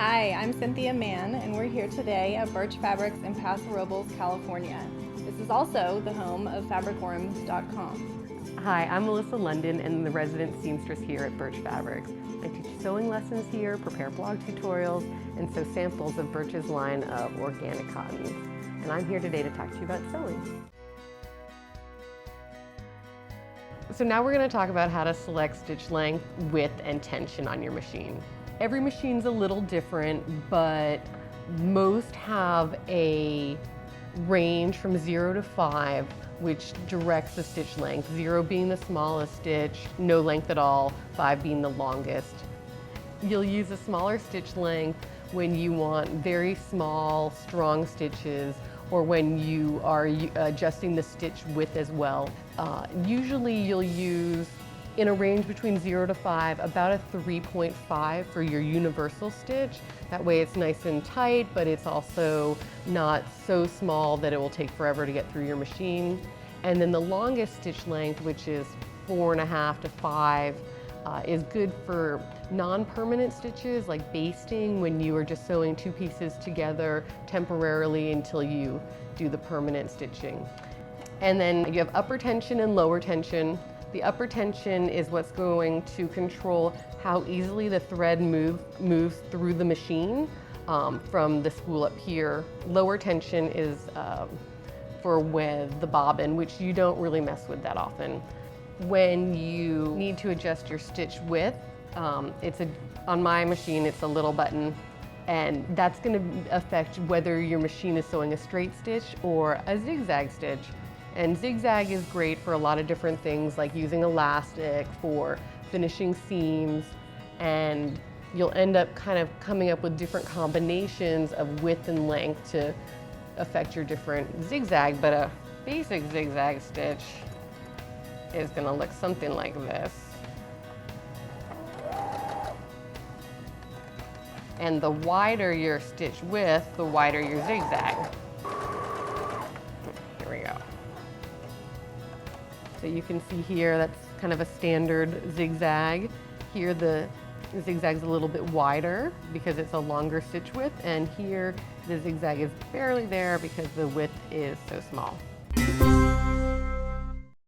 Hi, I'm Cynthia Mann, and we're here today at Birch Fabrics in Paso Robles, California. This is also the home of fabricorums.com. Hi, I'm Melissa Lunden and the resident seamstress here at Birch Fabrics. I teach sewing lessons here, prepare blog tutorials, and sew samples of Birch's line of organic cottons. And I'm here today to talk to you about sewing. So now we're going to talk about how to select stitch length, width, and tension on your machine. Every machine's a little different, but most have a range from 0 to 5, which directs the stitch length. 0 being the smallest stitch, no length at all, 5 being the longest. You'll use a smaller stitch length when you want very small, strong stitches, or when you are adjusting the stitch width as well. Usually you'll use, in a range between 0 to 5, about a 3.5 for your universal stitch. That way it's nice and tight, but it's also not so small that it will take forever to get through your machine. And then the longest stitch length, which is 4.5 to 5, is good for non-permanent stitches like basting, when you are just sewing 2 pieces together temporarily until you do the permanent stitching. And then you have upper tension and lower tension. The upper tension is what's going to control how easily the thread moves through the machine from the spool up here. Lower tension is for with the bobbin, which you don't really mess with that often. When you need to adjust your stitch width, on my machine it's a little button, and that's going to affect whether your machine is sewing a straight stitch or a zigzag stitch. And zigzag is great for a lot of different things, like using elastic for finishing seams, and you'll end up kind of coming up with different combinations of width and length to affect your different zigzag. But a basic zigzag stitch is going to look something like this. And the wider your stitch width, the wider your zigzag. Here we go. So you can see here, that's kind of a standard zigzag. Here the zigzag's a little bit wider because it's a longer stitch width, and here the zigzag is barely there because the width is so small.